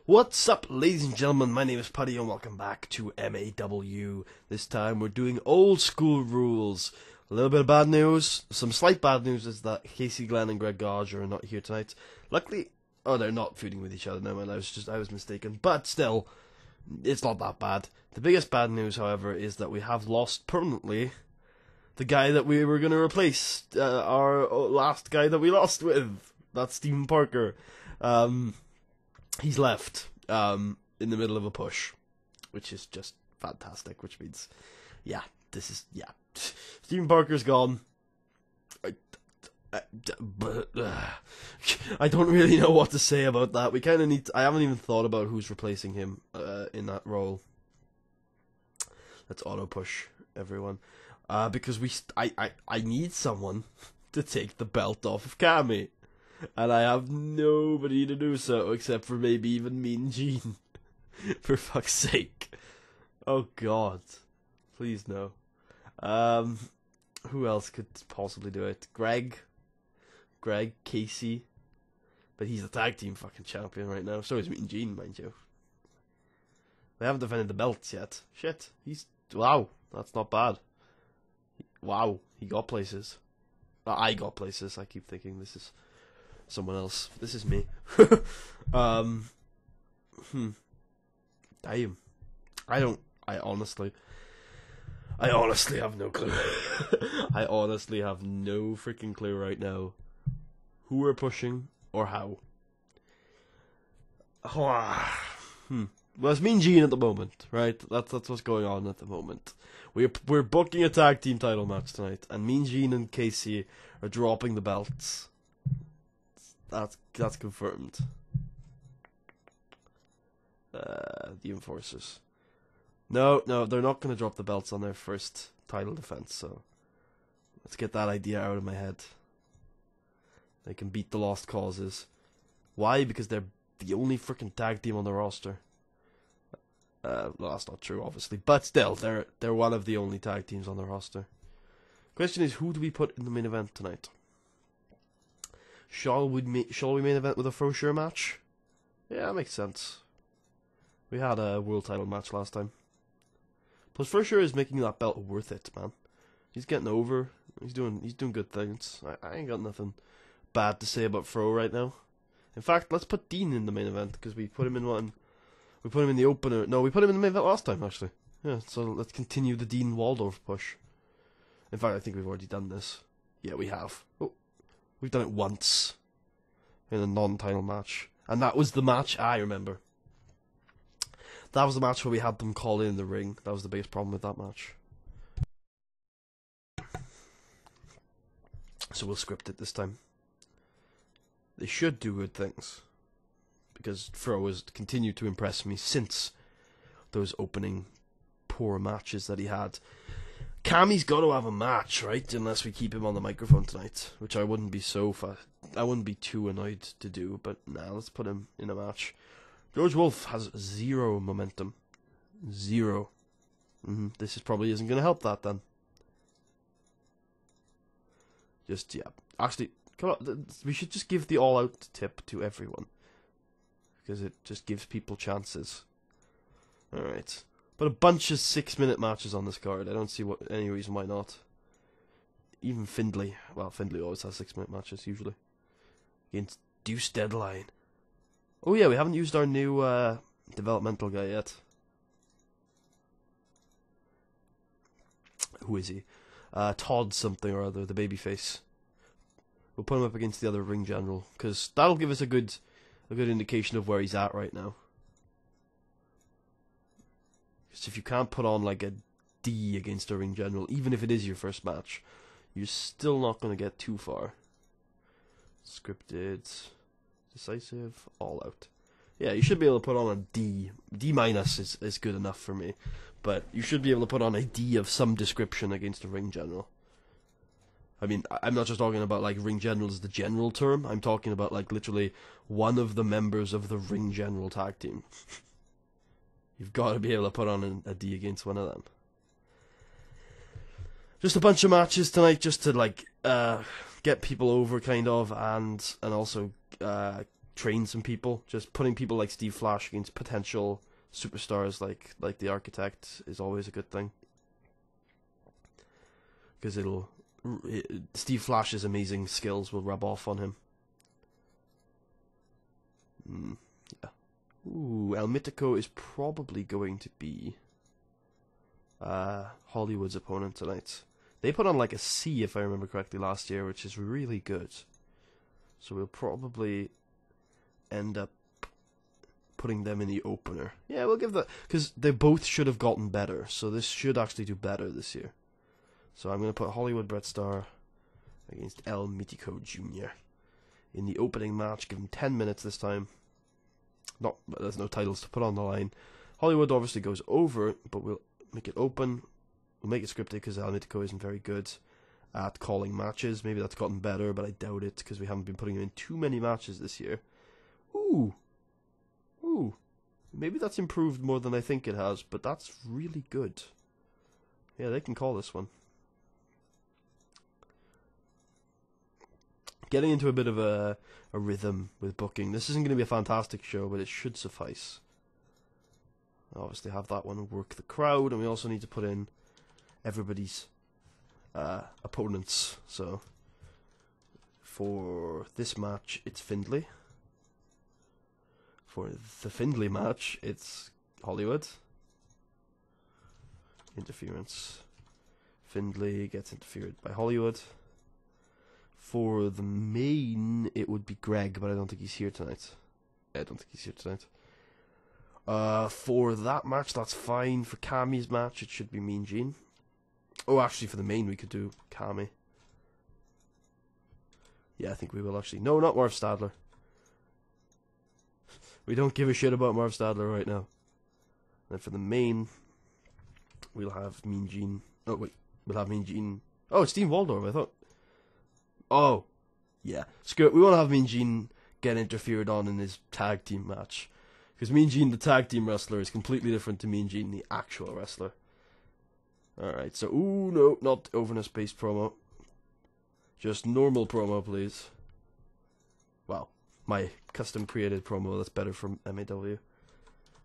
What's up, ladies and gentlemen? My name is Putty and welcome back to MAW. This time we're doing old school rules. A little bit of bad news. Some slight bad news is that Casey, Glenn and Greg Gage are not here tonight. Luckily, they're not feuding with each other now, and I was mistaken. But still, it's not that bad. The biggest bad news, however, is that we have lost permanently the guy that we were going to replace. Our last guy that we lost with. That's Stephen Parker. He's left in the middle of a push, which is just fantastic, which means, Stephen Parker's gone. I don't really know what to say about that. We kind of need I haven't even thought about who's replacing him in that role. Let's auto push everyone. Because I need someone to take the belt off of Cammy. And I have nobody to do so, except for maybe even Mean Gene. For fuck's sake. Oh god. Please no. Who else could possibly do it? Greg, Casey. But he's the tag team fucking champion right now. So is Mean Gene, mind you. They haven't defended the belts yet. Shit. Wow. That's not bad. Wow. He got places. I got places. I keep thinking this is someone else. This is me. Damn. I honestly have no clue. I honestly have no freaking clue right now who we're pushing or how. Well, it's Mean Gene at the moment, right? That's what's going on at the moment. We're booking a tag team title match tonight, and Mean Gene and Casey are dropping the belts. That's confirmed. The Enforcers. No, they're not going to drop the belts on their first title defense, so let's get that idea out of my head. They can beat the Lost Causes. Why? Because they're the only freaking tag team on the roster. Well, that's not true, obviously, but still, they're one of the only tag teams on the roster. Question is, who do we put in the main event tonight? Shall we main event with a Frosure match? Yeah, that makes sense. We had a world title match last time. Plus, Frosure is making that belt worth it, man. He's getting over. He's doing good things. I ain't got nothing bad to say about Fro right now. In fact, let's put Dean in the main event because we put him in one. We put him in the opener. No, we put him in the main event last time actually. Yeah, so let's continue the Dean Waldorf push. In fact, I think we've already done this. Yeah, we have. Oh. We've done it once in a non-title match. And that was the match I remember. That was the match where we had them call in the ring. That was the biggest problem with that match. So we'll script it this time. They should do good things. Because Fro has continued to impress me since those opening poor matches that he had. Cammy's got to have a match, right? Unless we keep him on the microphone tonight, which I wouldn't be I wouldn't be too annoyed to do. But nah, let's put him in a match. George Wolf has 0 momentum, 0. This probably isn't going to help that then. Actually, come on, we should just give the all-out tip to everyone because it just gives people chances. All right. But a bunch of 6-minute matches on this card. I don't see any reason why not. Even Findlay. Well, Findlay always has 6-minute matches, usually. Against Deuce Deadline. Oh yeah, we haven't used our new developmental guy yet. Who is he? Todd something or other, the babyface. We'll put him up against the other ring general, because that'll give us a good indication of where he's at right now. Because if you can't put on like a D against a ring general, even if it is your first match, you're still not going to get too far. Scripted, decisive, all out. Yeah, you should be able to put on a D. D minus is good enough for me. But you should be able to put on a D of some description against a ring general. I mean, I'm not just talking about like ring general as the general term. I'm talking about like literally one of the members of the ring general tag team. You've got to be able to put on a D against one of them. Just a bunch of matches tonight, just to like get people over, kind of, and also train some people. Just putting people like Steve Flash against potential superstars like the Architect is always a good thing. Because Steve Flash's amazing skills will rub off on him. Yeah. Ooh, El Mitico is probably going to be Hollywood's opponent tonight. They put on like a C, if I remember correctly, last year, which is really good. So we'll probably end up putting them in the opener. Yeah, we'll give that, because they both should have gotten better, so this should actually do better this year. So I'm going to put Hollywood Brett Star against El Mitico Jr. in the opening match. Give him 10 minutes this time. There's no titles to put on the line. Hollywood obviously goes over, but we'll make it open. We'll make it scripted because El Mitico isn't very good at calling matches. Maybe that's gotten better, but I doubt it because we haven't been putting him in too many matches this year. Ooh. Maybe that's improved more than I think it has, but that's really good. Yeah, they can call this one. Getting into a bit of a rhythm with booking. This isn't going to be a fantastic show, but it should suffice. Obviously have that one work the crowd, and we also need to put in everybody's opponents. So for this match, it's Findlay. For the Findlay match, it's Hollywood. Interference. Findlay gets interfered by Hollywood. For the main, it would be Greg, but I don't think he's here tonight. Yeah, I don't think he's here tonight. For that match, that's fine. For Kami's match, it should be Mean Gene. Oh, actually, for the main, we could do Kami. Yeah, I think we will, actually. No, not Marv Stadler. We don't give a shit about Marv Stadler right now. And for the main, we'll have Mean Gene. Oh, wait. We'll have Mean Gene. Oh, it's Dean Waldorf, I thought. Oh, yeah. Screw it. We want to have Mean Gene get interfered on in his tag team match. Because Mean Gene, the tag team wrestler, is completely different to Mean Gene, the actual wrestler. Alright, so, ooh, no, not overness-based promo. Just normal promo, please. Well, my custom-created promo that's better from MAW.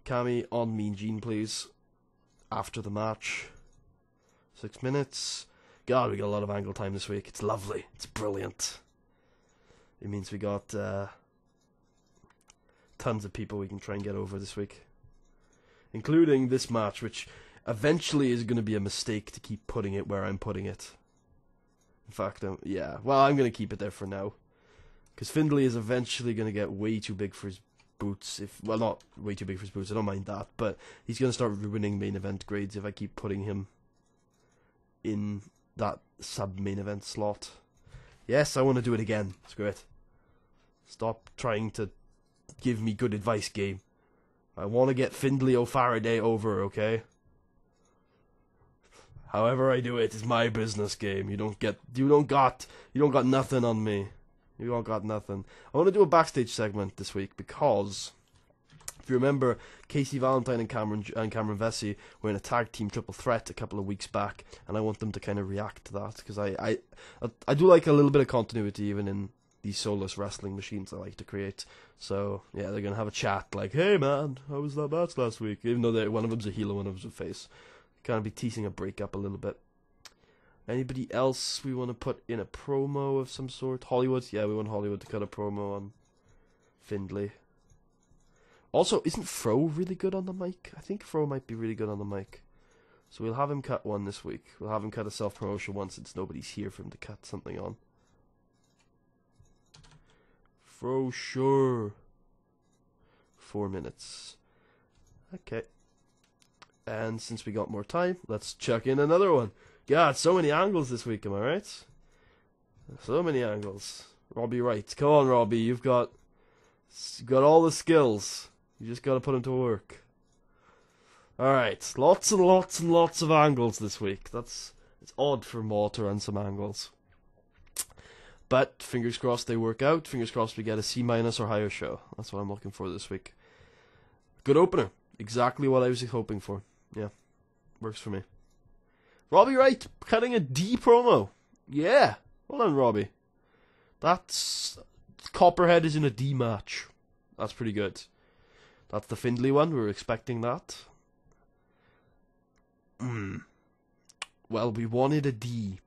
Kami on Mean Gene, please. After the match. 6 minutes. God, we got a lot of angle time this week. It's lovely. It's brilliant. It means we got tons of people we can try and get over this week. Including this match, which eventually is going to be a mistake to keep putting it where I'm putting it. In fact, yeah. Well, I'm going to keep it there for now. Because Findlay is eventually going to get way too big for his boots. Well, not way too big for his boots. I don't mind that. But he's going to start ruining main event grades if I keep putting him in that sub-main event slot. Yes, I want to do it again. Screw it. Stop trying to give me good advice, game. I want to get Findlay O'Faraday over, okay? However I do it is my business, game. You don't got nothing on me. You don't got nothing. I want to do a backstage segment this week because if you remember, Casey Valentine and Cameron Vesey were in a tag team triple threat a couple of weeks back, and I want them to kind of react to that because I do like a little bit of continuity even in these soulless wrestling machines I like to create. So yeah, they're gonna have a chat like, "Hey man, how was that match last week?" Even though one of them's a heel and one of them's a face, kind of be teasing a breakup a little bit. Anybody else we want to put in a promo of some sort? Hollywood, yeah, we want Hollywood to cut a promo on Findlay. Also, isn't Fro really good on the mic? I think Fro might be really good on the mic. So we'll have him cut one this week. We'll have him cut a self-promotion one since nobody's here for him to cut something on. Fro, sure. 4 minutes. Okay. And since we got more time, let's chuck in another one. God, so many angles this week, am I right? So many angles. Robbie Wright. Come on, Robbie. You've got all the skills. You just got to put them to work. Alright, lots and lots and lots of angles this week. It's odd for Maw to run some angles. But fingers crossed they work out. Fingers crossed we get a C- or higher show. That's what I'm looking for this week. Good opener. Exactly what I was hoping for. Yeah, works for me. Robbie Wright cutting a D promo. Yeah, well done, Robbie. That's Copperhead is in a D match. That's pretty good. That's the Findlay one. We were expecting that. Well, we wanted a D.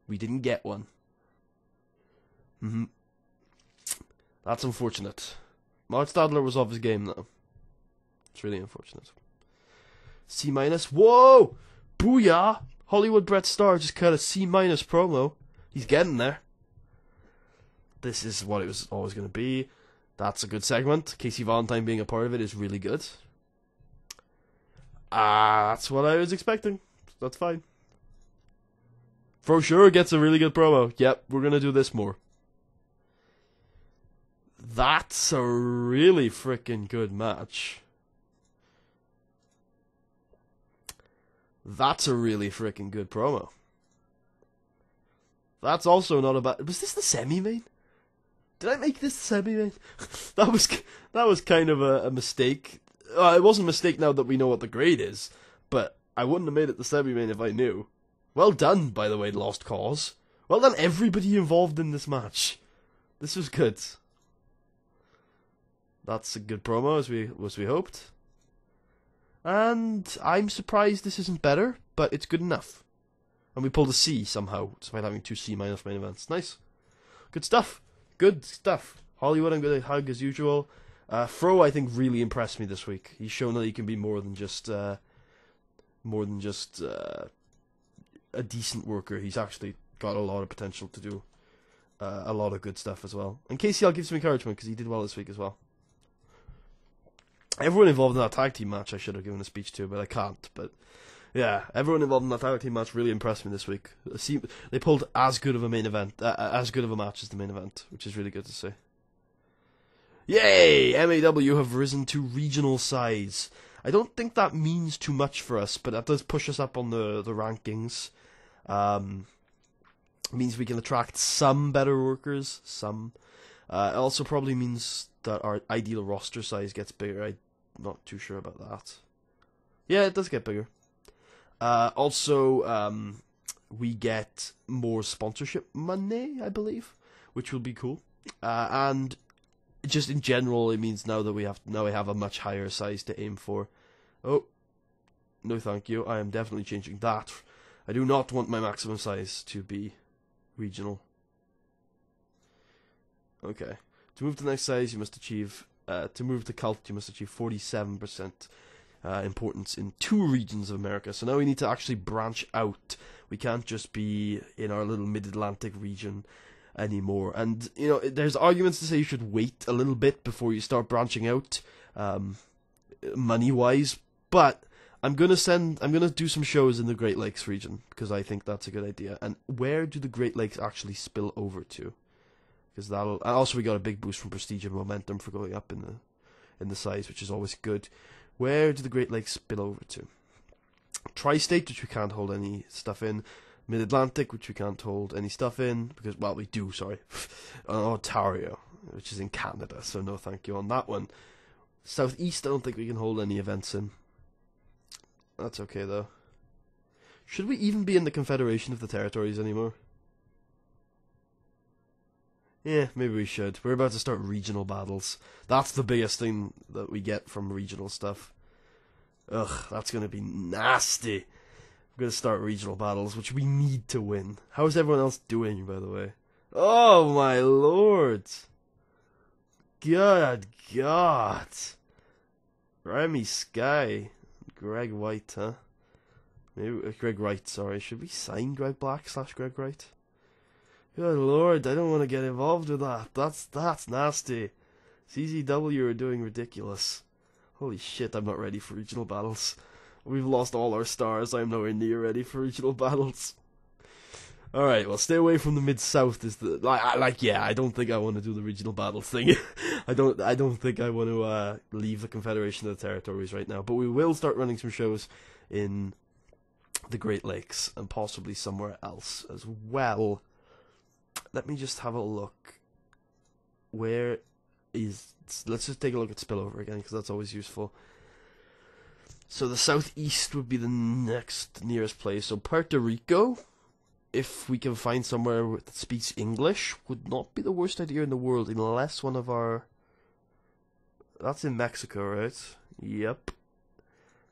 We didn't get one. That's unfortunate. Matsudiro was off his game, though. It's really unfortunate. C-. Whoa! Booyah! Hollywood Brett Starr just cut a C- promo. He's getting there. This is what it was always going to be. That's a good segment. Casey Valentine being a part of it is really good. That's what I was expecting. That's fine. For sure gets a really good promo. Yep, we're going to do this more. That's a really freaking good match. That's a really freaking good promo. That's also not a bad... Was this the semi-main? Did I make this the semi-main? that was kind of a mistake. It wasn't a mistake now that we know what the grade is, but I wouldn't have made it the semi-main if I knew. Well done, by the way, Lost Cause. Well done, everybody involved in this match. This was good. That's a good promo, as we hoped. And I'm surprised this isn't better, but it's good enough. And we pulled a C somehow, despite having 2 C- main events. Nice. Good stuff. Good stuff. Hollywood, I'm going to hug as usual. Fro, I think, really impressed me this week. He's shown that he can be more than just a decent worker. He's actually got a lot of potential to do a lot of good stuff as well. And Casey, I'll give some encouragement because he did well this week as well. Everyone involved in that tag team match I should have given a speech to, but I can't. But yeah, everyone involved in that tag team match really impressed me this week. They pulled as good of a main event, as good of a match as the main event, which is really good to see. Yay! MAW have risen to regional size. I don't think that means too much for us, but that does push us up on the rankings. Means we can attract some better workers, some. It also probably means that our ideal roster size gets bigger. I'm not too sure about that. Yeah, it does get bigger. Also, we get more sponsorship money, I believe, which will be cool. And just in general, it means now we have a much higher size to aim for. Oh, no thank you. I am definitely changing that. I do not want my maximum size to be regional. Okay. To move to the next size, you must achieve... to move to Cult, you must achieve 47% importance in 2 regions of America. So now we need to actually branch out. We can't just be in our little mid-Atlantic region anymore. And, you know, there's arguments to say you should wait a little bit before you start branching out, money-wise. But I'm gonna do some shows in the Great Lakes region, because I think that's a good idea. And where do the Great Lakes actually spill over to? Because that'll... And also we got a big boost from prestige and momentum for going up in the size, which is always good. Where do the Great Lakes spill over to? Tri-State, which we can't hold any stuff in. Mid-Atlantic, which we can't hold any stuff in. Because, well, we do, sorry. Ontario, which is in Canada, so no thank you on that one. Southeast, I don't think we can hold any events in. That's okay, though. Should we even be in the Confederation of the Territories anymore? Yeah, maybe we should. We're about to start regional battles. That's the biggest thing that we get from regional stuff. Ugh, that's going to be nasty. We're going to start regional battles, which we need to win. How's everyone else doing, by the way? Oh, my lord. Good God. Remy Sky. Greg White, huh? Maybe Greg Wright, sorry. Should we sign Greg Black / Greg Wright? Good lord, I don't want to get involved with that. That's nasty. CZW are doing ridiculous. Holy shit, I'm not ready for regional battles. We've lost all our stars. I'm nowhere near ready for regional battles. Alright, well, stay away from the Mid-South is the... yeah, I don't think I want to do the regional battle thing. I don't think I want to leave the Confederation of the Territories right now. But we will start running some shows in the Great Lakes and possibly somewhere else as well. Let me just have a look. Where is... Let's just take a look at Spillover again, because that's always useful. So the Southeast would be the next nearest place. So Puerto Rico, if we can find somewhere that speaks English, would not be the worst idea in the world, unless one of our... That's in Mexico, right? Yep.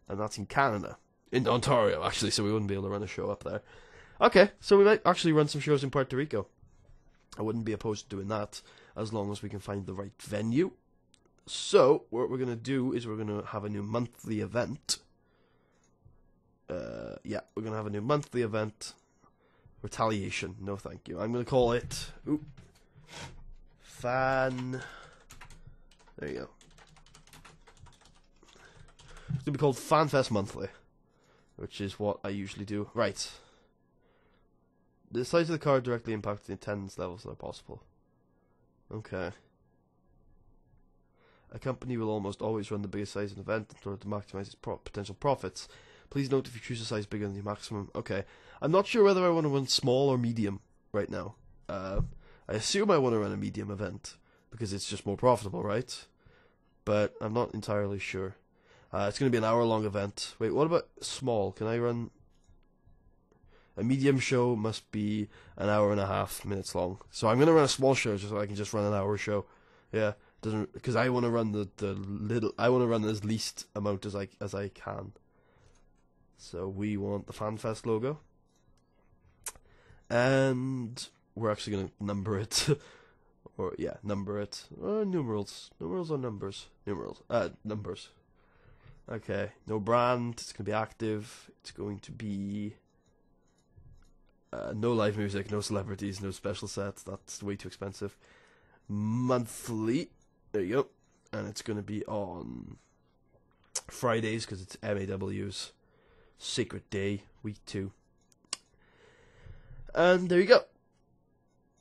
And that's in Canada. In Ontario, actually, so we wouldn't be able to run a show up there. Okay, so we might actually run some shows in Puerto Rico. I wouldn't be opposed to doing that, as long as we can find the right venue. So, what we're going to do is we're going to have a new monthly event. Yeah, we're going to have a new monthly event. Retaliation. No, thank you. I'm going to call it... There you go. It's going to be called FanFest Monthly, which is what I usually do. Right. The size of the card directly impacts the attendance levels that are possible. Okay. A company will almost always run the biggest size of an event in order to maximize its potential profits. Please note if you choose a size bigger than the maximum. Okay. I'm not sure whether I want to run small or medium right now. I assume I want to run a medium event, because it's just more profitable, right? But I'm not entirely sure. It's going to be an hour-long event. Wait, what about small? Can I run... A medium show must be an hour and a half minutes long. So I'm going to run a small show just so I can just run an hour show. Yeah, because I want to run I want to run as least amount as I can. So we want the FanFest logo. And we're actually going to number it. Or, yeah, number it. Numerals. Numerals or numbers? Numerals. Numbers. Okay, no brand. It's going to be active. It's going to be... no live music, no celebrities, no special sets. That's way too expensive. Monthly. There you go. And it's going to be on Fridays, because it's MAW's Sacred Day, week 2. And there you go.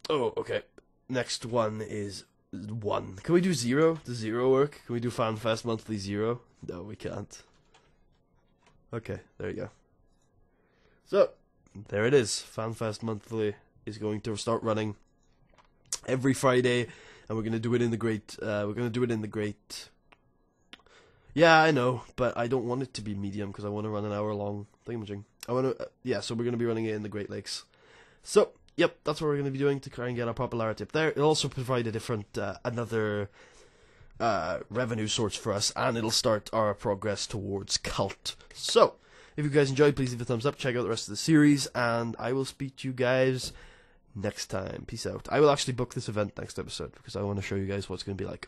Oh, okay. Next one is 1. Can we do 0? Does 0 work? Can we do FanFest Monthly 0? No, we can't. Okay, there you go. So, there it is. FanFest Monthly is going to start running every Friday, and we're going to do it in the great... Yeah, I know, but I don't want it to be medium, because I want to run an hour-long thingamajig. So we're going to be running it in the Great Lakes. So, yep, that's what we're going to be doing to try and get our popularity up there. It'll also provide a different, another revenue source for us, and it'll start our progress towards cult. So, if you guys enjoyed, please leave a thumbs up, check out the rest of the series, and I will speak to you guys next time. Peace out. I will actually book this event next episode, because I want to show you guys what it's going to be like.